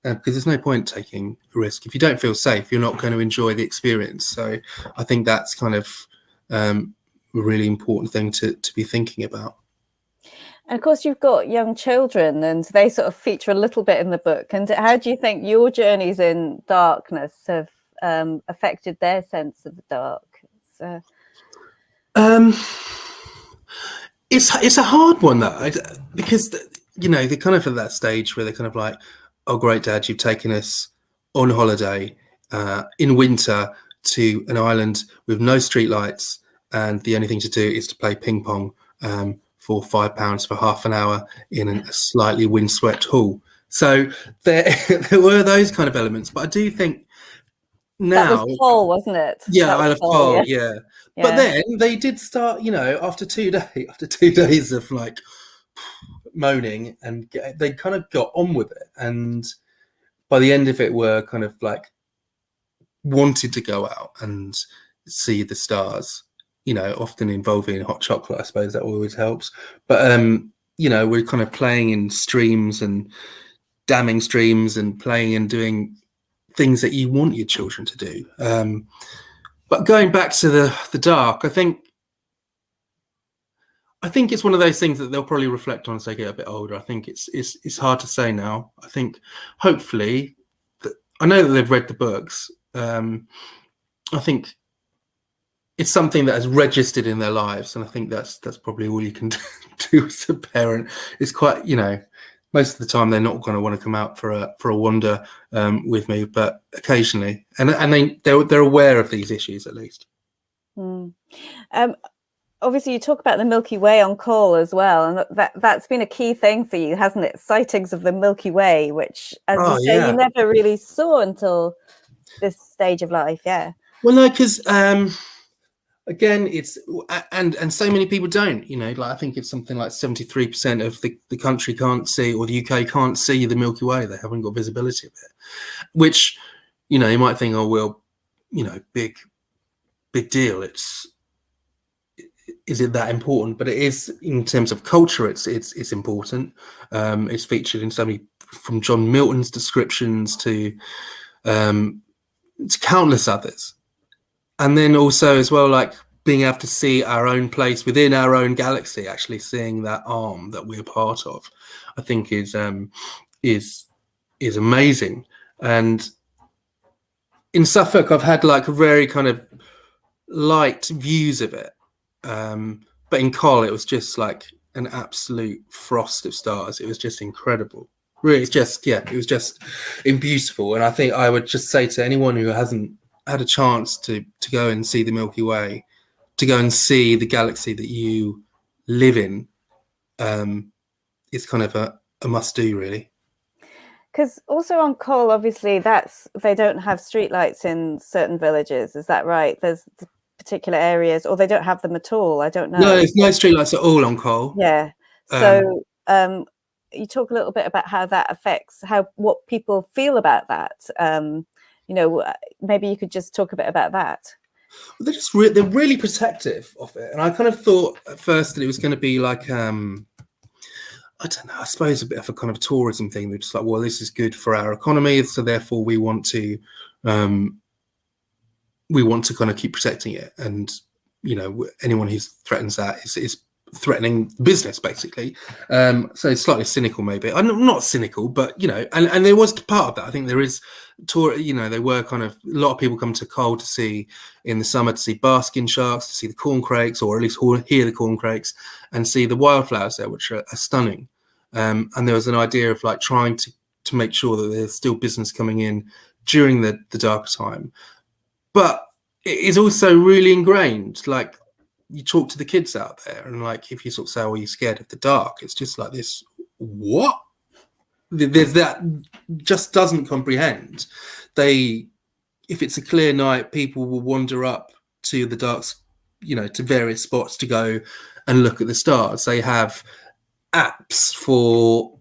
Because there's no point taking a risk. If you don't feel safe, you're not going to enjoy the experience. So I think that's kind of a really important thing to be thinking about. And of course, you've got young children, and they sort of feature a little bit in the book. And how do you think your journeys in darkness have affected their sense of the dark? So... It's a hard one, though, because, you know, they're kind of at that stage where they're kind of like, oh, great, Dad, you've taken us on holiday in winter to an island with no streetlights, and the only thing to do is to play ping pong for £5 for half an hour in a slightly windswept hall. So there were those kind of elements, but I do think now, that was Paul, wasn't it? yeah, That I was love Paul, yeah. yeah. But then they did start, you know, after 2 days of like moaning, and they kind of got on with it, and by the end of it were kind of like wanted to go out and see the stars, you know, often involving hot chocolate. I suppose that always helps. But you know, we're kind of playing in streams and damming streams and playing and doing things that you want your children to do. But going back to the dark, I think it's one of those things that they'll probably reflect on as they get a bit older. I think it's hard to say now. I think hopefully, I know that they've read the books. I think it's something that has registered in their lives, and I think that's probably all you can do as a parent. It's quite, you know, most of the time they're not going to want to come out for a wander with me, but occasionally, and they're aware of these issues at least. Obviously, you talk about the Milky Way on call as well, and that's been a key thing for you, hasn't it? Sightings of the Milky Way, which, as you say, you never really saw until this stage of life. Yeah. Well, no, because again, it's and so many people don't. You know, like I think it's something like 73% of the country can't see, or the UK can't see the Milky Way. They haven't got visibility of it, which, you know, you might think, oh well, you know, big deal. Is it that important? But it is, in terms of culture. It's important. It's featured in so many, from John Milton's descriptions to countless others, and then also as well, like being able to see our own place within our own galaxy, actually seeing that arm that we're part of, I think is amazing. And in Suffolk, I've had like a very kind of light views of it. But in Col, it was just like an absolute frost of stars. It was just incredible. Really, it was just beautiful. And I think I would just say to anyone who hasn't had a chance to go and see the Milky Way, to go and see the galaxy that you live in, it's kind of a must-do, really. Because also on Col, obviously, they don't have streetlights in certain villages. Is that right? There's particular areas, or they don't have them at all. I don't know. No, there's no streetlights at all on Cole. Yeah. So you talk a little bit about how that affects what people feel about that. You know, maybe you could just talk a bit about that. Well, they're really protective of it, and I kind of thought at first that it was going to be like I don't know, I suppose a bit of a kind of tourism thing. They're just like, well, this is good for our economy, so therefore we want to kind of keep protecting it. And you know, anyone who threatens that is threatening business, basically. So it's slightly cynical, maybe. I'm not cynical, but you know, and there was part of that. I think there is you know, they were kind of, a lot of people come to Cole to see in the summer, to see basking sharks, to see the corncrakes, or at least hear the corncrakes, and see the wildflowers there, which are stunning. And there was an idea of like trying to make sure that there's still business coming in during the dark time. But it is also really ingrained. Like, you talk to the kids out there, and like, if you sort of say, "Oh, are you scared of the dark?" It's just like this, what? There's that just doesn't comprehend. If it's a clear night, people will wander up to the dark, you know, to various spots to go and look at the stars. They have apps for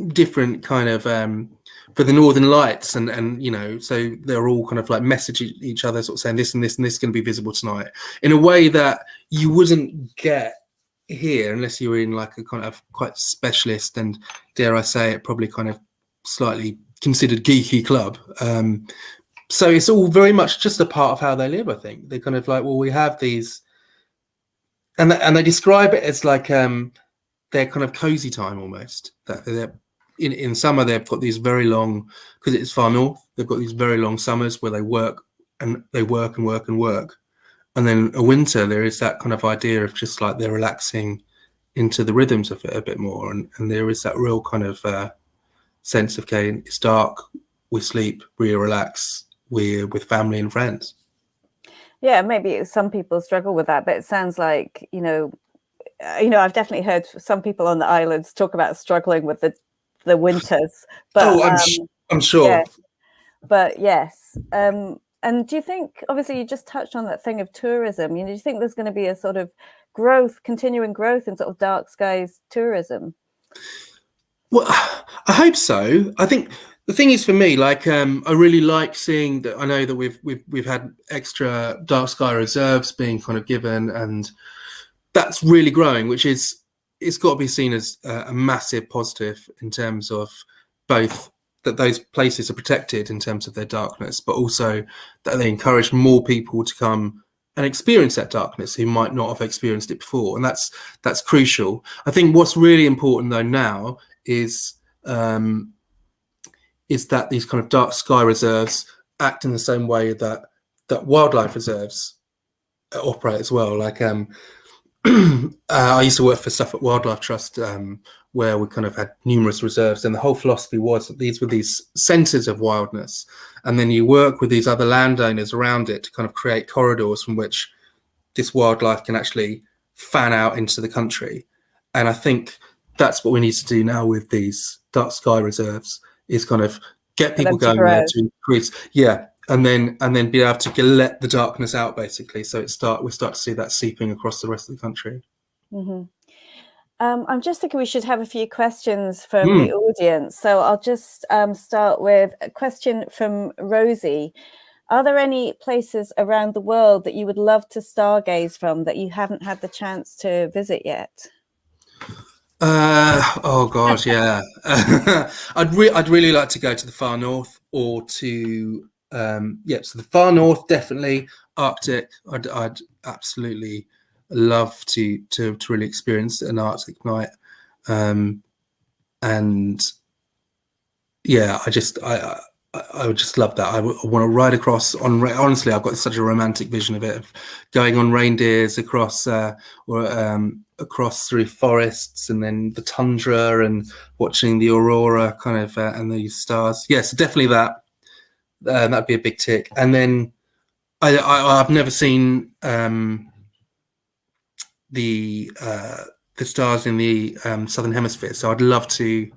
different kind of for the northern lights, and you know, so they're all kind of like messaging each other, sort of saying this and this and this is going to be visible tonight, in a way that you wouldn't get here unless you were in like a kind of quite specialist, and dare I say it, probably kind of slightly considered geeky club. So it's all very much just a part of how they live. I think they're kind of like, well, we have these, and they describe it as like their kind of cozy time almost. That they're in summer, they've got these very long, because it's far north, they've got these very long summers where they work and work and work and work. And then a winter, there is that kind of idea of just like they're relaxing into the rhythms of it a bit more. And there is that real kind of sense of, okay, it's dark, we sleep, we relax, we're with family and friends. Yeah, maybe some people struggle with that, but it sounds like, you know, I've definitely heard some people on the islands talk about struggling with the winters. But I'm sure. Yeah, but yes. And do you think, obviously, you just touched on that thing of tourism, you know, do you think there's going to be a sort of continuing growth in sort of dark skies tourism? Well, I hope so. I think the thing is, for me, like, I really like seeing that. I know that we've had extra dark sky reserves being kind of given, and that's really growing, which is, it's got to be seen as a massive positive in terms of both that those places are protected in terms of their darkness, but also that they encourage more people to come and experience that darkness who might not have experienced it before. And that's crucial. I think what's really important though now is that these kind of dark sky reserves act in the same way that wildlife reserves operate as well. Like, I used to work for Suffolk Wildlife Trust, where we kind of had numerous reserves, and the whole philosophy was that these were these centres of wildness, and then you work with these other landowners around it to kind of create corridors from which this wildlife can actually fan out into the country. And I think that's what we need to do now with these dark sky reserves, is kind of get people going there to increase, and then be able to let the darkness out, basically. So we start to see that seeping across the rest of the country. Mm-hmm. I'm just thinking we should have a few questions from the audience. So I'll just start with a question from Rosie. Are there any places around the world that you would love to stargaze from that you haven't had the chance to visit yet? Oh God, yeah. I'd really like to go to the far north, or to so the far north, definitely. Arctic, I'd absolutely love to really experience an Arctic night. And yeah, I would just love that. I want to ride across honestly, I've got such a romantic vision of it, of going on reindeers across across through forests, and then the tundra, and watching the aurora kind of and these stars. Yes, definitely that. That'd be a big tick. And then I've never seen the stars in the southern hemisphere, so I'd love to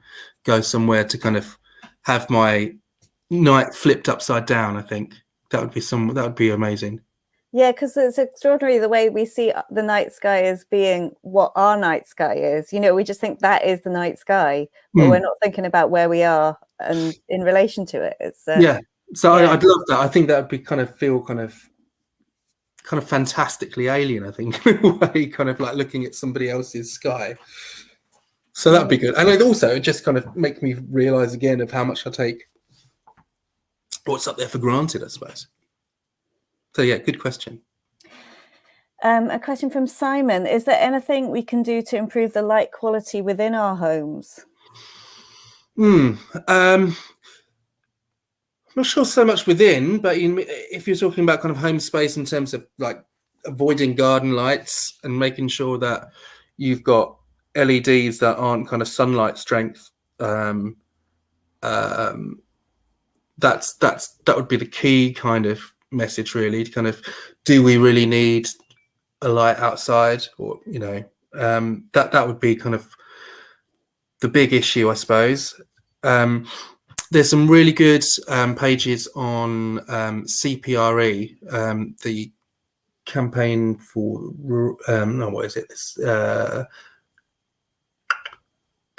go somewhere to kind of have my night flipped upside down. I think that would be amazing. Yeah, because it's extraordinary the way we see the night sky as being what our night sky is. You know, we just think that is the night sky, but we're not thinking about where we are and in relation to it. It's Yeah. So yeah. I'd love that. I think that would be kind of fantastically alien, I think, in a way, kind of like looking at somebody else's sky. So that'd be good. And it just kind of makes me realize again of how much I take what's up there for granted, I suppose. So yeah, good question. A question from Simon: is there anything we can do to improve the light quality within our homes? I'm not sure so much within, but if you're talking about kind of home space in terms of like avoiding garden lights and making sure that you've got LEDs that aren't kind of sunlight strength, that would be the key kind of message, really. To kind of, do we really need a light outside, or that would be kind of the big issue, I suppose. There's some really good pages on CPRE, the campaign for the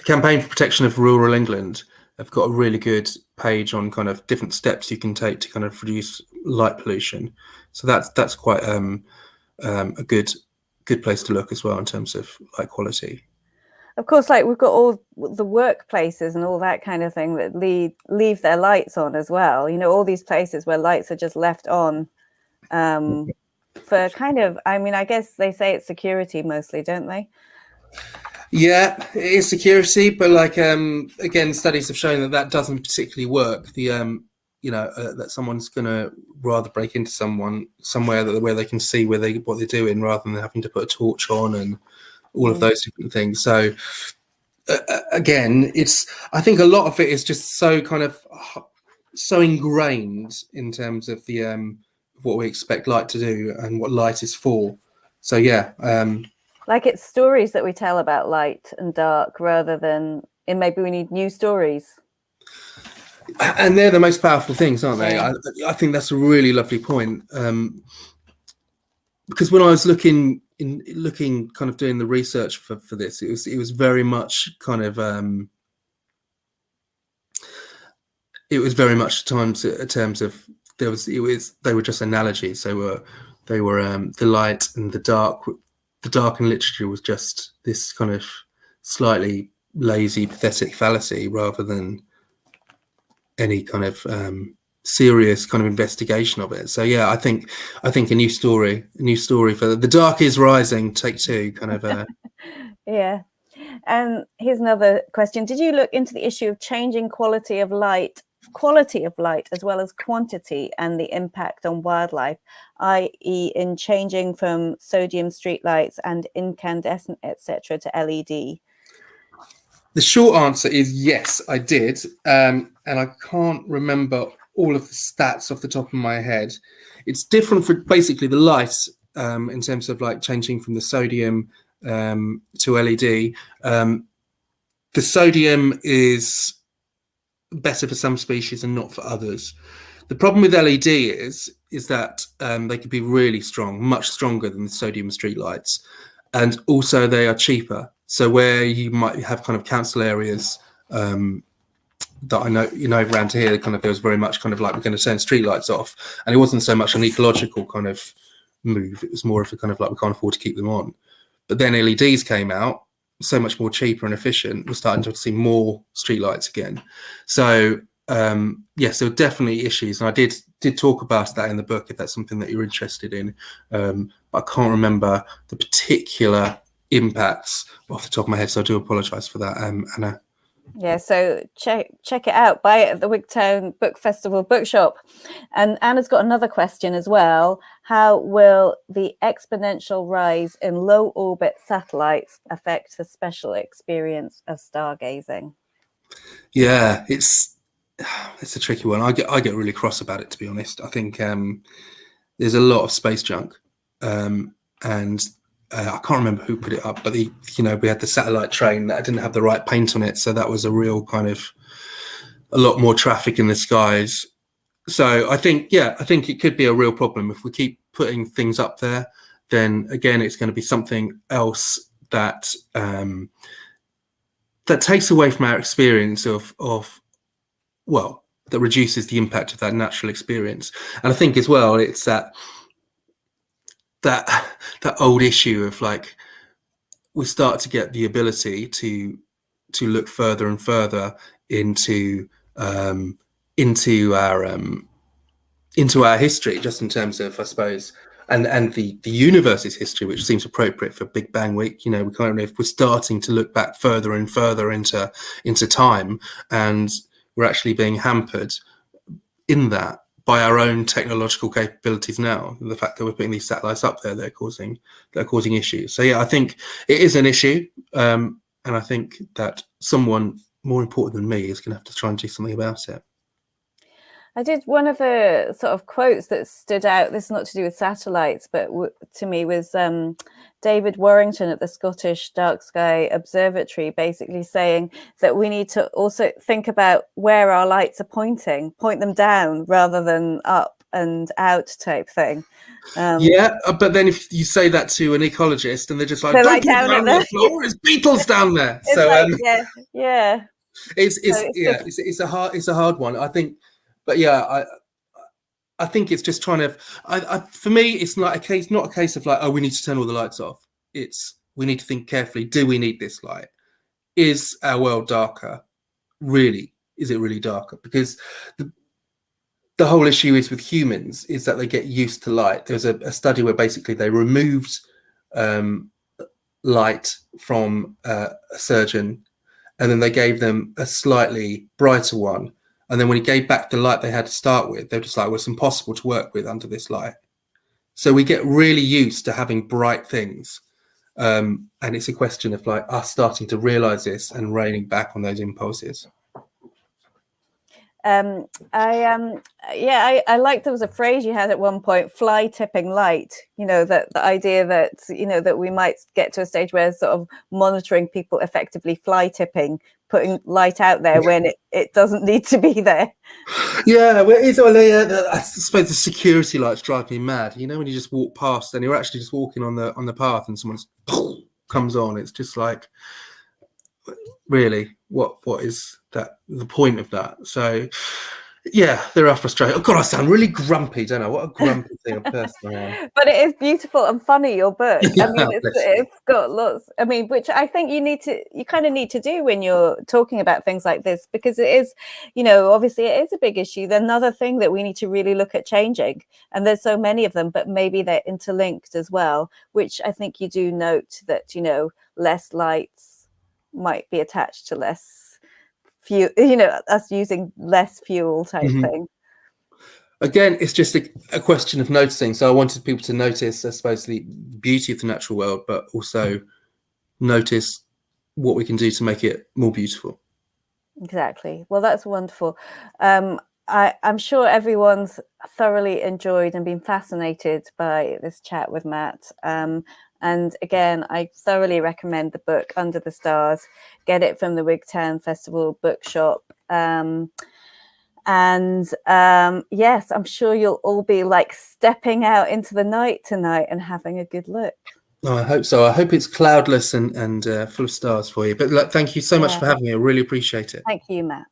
campaign for protection of rural England. I've got a really good page on kind of different steps you can take to kind of reduce light pollution. So that's quite a good place to look as well in terms of light quality. Of course, like we've got all the workplaces and all that kind of thing that leave their lights on as well. You know, all these places where lights are just left on for kind of, I mean, I guess they say it's security mostly, don't they? Yeah, it is security, but like again, studies have shown that doesn't particularly work. That someone's gonna rather break into somewhere where they can see what they're doing, rather than having to put a torch on and all of those different things. So again, I think a lot of it is just so kind of so ingrained in terms of the what we expect light to do and what light is for. So yeah, like it's stories that we tell about light and dark, rather than maybe we need new stories. And they're the most powerful things, aren't they? Yeah. I think that's a really lovely point, because when I was looking kind of doing the research for this, it was very much kind of it was very much in terms of they were just analogies. They were the light and the dark. The dark in literature was just this kind of slightly lazy, pathetic fallacy, rather than any kind of serious kind of investigation of it. So yeah, I think a new story for The Dark Is Rising, take 2, kind of. Yeah. And here's another question: did you look into the issue of changing quality of light as well as quantity, and the impact on wildlife, i.e. in changing from sodium streetlights and incandescent etc. to LED? The short answer is yes, I did, and I can't remember all of the stats off the top of my head. It's different for basically the light, in terms of like changing from the sodium to LED. The sodium is better for some species and not for others. The problem with LED is that they can be really strong, much stronger than the sodium streetlights, and also they are cheaper. So where you might have kind of council areas that I know, around here, kind of there was very much kind of like, we're going to turn streetlights off, and it wasn't so much an ecological kind of move. It was more of a kind of like, we can't afford to keep them on. But then LEDs came out, so much more cheaper and efficient. We're starting to see more streetlights again. So yes, there were definitely issues, and I did talk about that in the book, if that's something that you're interested in. I can't remember the particular impacts off the top of my head, so I do apologise for that, Anna. Yeah, so check it out, buy it at the Wigtown Book Festival bookshop. And Anna's got another question as well: how will the exponential rise in low orbit satellites affect the special experience of stargazing? Yeah, it's a tricky one. I get really cross about it, to be honest. I think there's a lot of space junk, and I can't remember who put it up, but we had the satellite train that didn't have the right paint on it, so that was a real kind of a lot more traffic in the skies. So I think it could be a real problem if we keep putting things up there, then again, it's going to be something else that that takes away from our experience of well, that reduces the impact of that natural experience. And I think as well, it's that old issue of like, we start to get the ability to look further and further into our history, just in terms of, I suppose, and the universe's history, which seems appropriate for Big Bang Week. You know, we kind of, we're starting to look back further and further into time, and we're actually being hampered in that by our own technological capabilities now. The fact that we're putting these satellites up there, they're causing issues. So yeah, I think it is an issue, and I think that someone more important than me is going to have to try and do something about it. I did, one of the sort of quotes that stood out, this is not to do with satellites, but to me was David Warrington at the Scottish Dark Sky Observatory, basically saying that we need to also think about where our lights are pointing, point them down rather than up and out type thing. Yeah, but then if you say that to an ecologist, and they're just like, they're don't like put it down down the floor, there's beetles down there. It's So like, yeah. It's a hard one, I think. But yeah, I think it's just trying to. For me, it's not a case of like, oh, we need to turn all the lights off. It's, we need to think carefully. Do we need this light? Is our world darker? Really? Is it really darker? Because the whole issue is with humans is that they get used to light. There's a study where basically they removed light from a surgeon, and then they gave them a slightly brighter one. And then when he gave back the light they had to start with, they're just like, well, it's impossible to work with under this light. So we get really used to having bright things. And it's a question of like us starting to realize this and reining back on those impulses. I like, there was a phrase you had at one point, fly tipping light, you know, that the idea that, you know, that we might get to a stage where sort of monitoring people effectively fly tipping, putting light out there when it doesn't need to be there. Yeah, well, I suppose the security lights drive me mad. You know, when you just walk past and you're actually just walking on the path and someone comes on, it's just like, really, what is that, the point of that? So yeah, there are frustrations. Oh God, I sound really grumpy, don't I? What a grumpy thing of person I am. But it is beautiful and funny, your book. Yeah, I mean, it's got lots, I mean, which I think you kind of need to do when you're talking about things like this, because it is, you know, obviously it is a big issue. Then another thing that we need to really look at changing, and there's so many of them, but maybe they're interlinked as well, which I think you do note that, you know, less lights might be attached to less fuel, you know, us using less fuel type thing. Again, it's just a question of noticing. So I wanted people to notice, I suppose, the beauty of the natural world, but also notice what we can do to make it more beautiful. Exactly. Well, that's wonderful. I'm sure everyone's thoroughly enjoyed and been fascinated by this chat with Matt. And again, I thoroughly recommend the book Under the Stars. Get it from the Wigtown Festival bookshop. Yes, I'm sure you'll all be like stepping out into the night tonight and having a good look. Oh, I hope so. I hope it's cloudless and full of stars for you. But look, thank you so much for having me. I really appreciate it. Thank you, Matt.